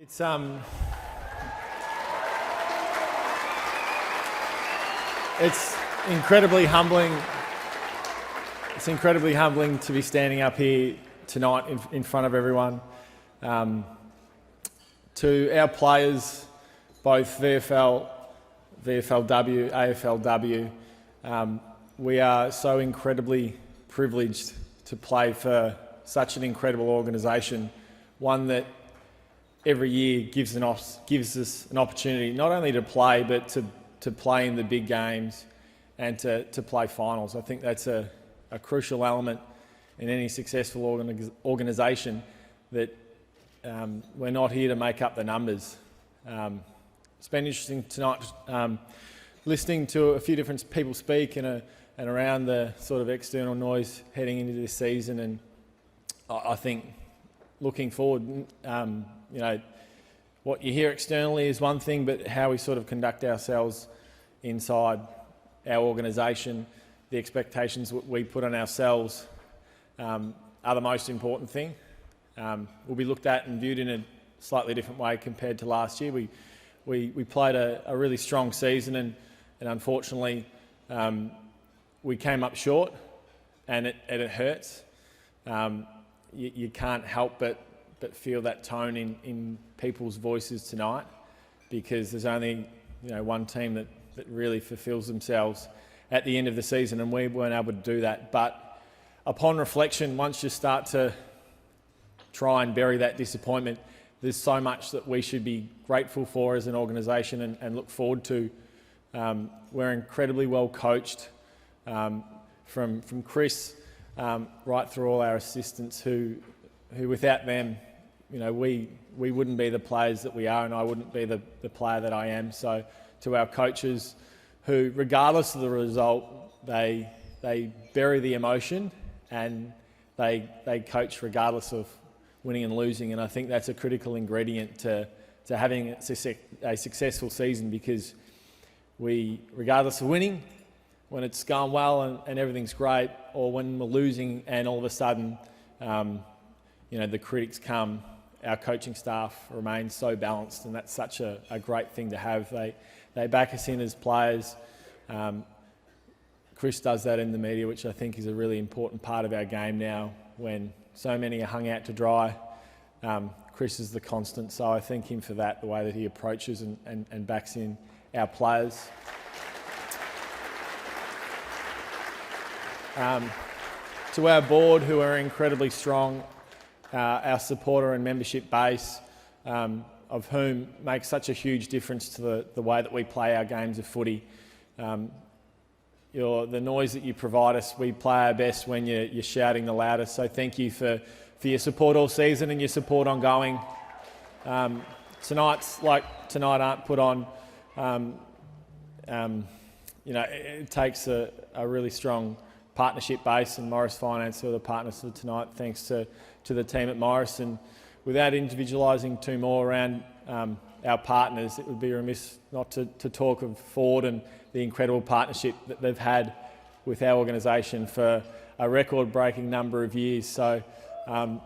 It's incredibly humbling. It's incredibly humbling to be standing up here tonight in front of everyone. To our players, both VFL, VFLW, AFLW, we are so incredibly privileged to play for such an incredible organisation, one that every year gives us an opportunity not only to play but to play in the big games and to play finals. I think that's a crucial element in any successful organisation, that we're not here to make up the numbers. It's been interesting tonight listening to a few different people speak and around the sort of external noise heading into this season, and I think looking forward, what you hear externally is one thing, but how we sort of conduct ourselves inside our organisation, the expectations we put on ourselves are the most important thing. We'll be looked at and viewed in a slightly different way compared to last year. We played a really strong season, and unfortunately we came up short, and it hurts. You can't help but feel that tone in people's voices tonight, because there's only one team that really fulfills themselves at the end of the season, and we weren't able to do that. But upon reflection, once you start to try and bury that disappointment, there's so much that we should be grateful for as an organisation and look forward to. We're incredibly well coached, from Chris right through all our assistants, who without them, we wouldn't be the players that we are, and I wouldn't be the player that I am. So to our coaches, who regardless of the result, they bury the emotion and they coach regardless of winning and losing, and I think that's a critical ingredient to having a successful season, because we, regardless of winning, when it's gone well and everything's great, or when we're losing and all of a sudden the critics come, our coaching staff remains so balanced, and that's such a great thing to have. They back us in as players. Chris does that in the media, which I think is a really important part of our game now, when so many are hung out to dry. Chris is the constant, so I thank him for that, the way that he approaches and backs in our players. To our board, who are incredibly strong, our supporter and membership base, of whom makes such a huge difference to the way that we play our games of footy. The noise that you provide us, we play our best when you're shouting the loudest. So thank you for your support all season and your support ongoing. Tonight's like tonight aren't put on. It takes a really strong partnership base, and Morris Finance, who are the partners for tonight, thanks to the team at Morris. And without individualising too more around our partners, it would be remiss not to talk of Ford and the incredible partnership that they've had with our organisation for a record-breaking number of years. So, the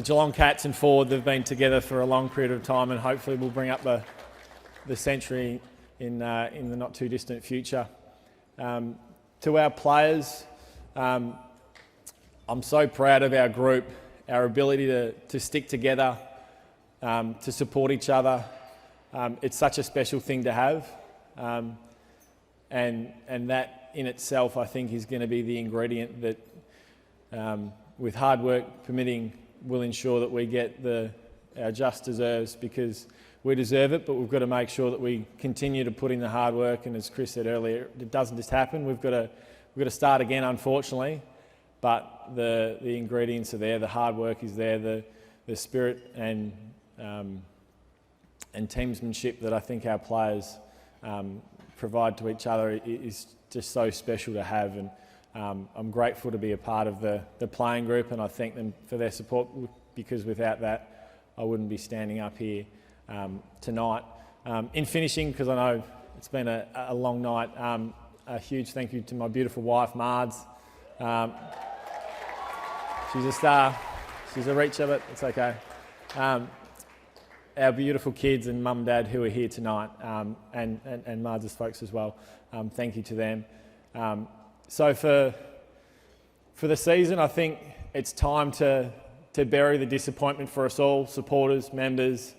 Geelong Cats and Ford, they've been together for a long period of time, and hopefully we'll bring up the century in the not-too-distant future. To our players, I'm so proud of our group, our ability to stick together, to support each other. It's such a special thing to have, and that in itself, I think, is going to be the ingredient that, with hard work permitting, will ensure that we get our just deserves, because we deserve it, but we've got to make sure that we continue to put in the hard work. And as Chris said earlier, it doesn't just happen. We've got to start again, unfortunately, but the ingredients are there. The hard work is there. The spirit and teamsmanship that I think our players provide to each other is just so special to have. And I'm grateful to be a part of the playing group, and I thank them for their support, because without that, I wouldn't be standing up here tonight. In finishing, because I know it's been a long night, a huge thank you to my beautiful wife, Mards. She's a star. She's a reacher, but it's okay. our beautiful kids and mum and dad who are here tonight, and Marge's folks as well. Thank you to them. So for the season, I think it's time to bury the disappointment for us all, supporters, members,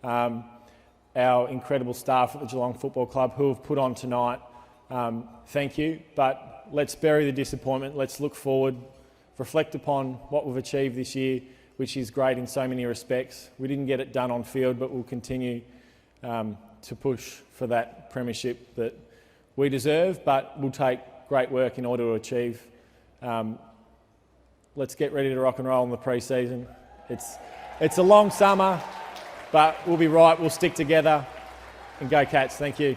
our incredible staff at the Geelong Football Club who have put on tonight. Thank you, but let's bury the disappointment. Let's look forward, reflect upon what we've achieved this year, which is great in so many respects. We didn't get it done on field, but we'll continue to push for that premiership that we deserve, but we'll take great work in order to achieve. Let's get ready to rock and roll in the pre-season. It's a long summer, but we'll be right. We'll stick together and go Cats. Thank you.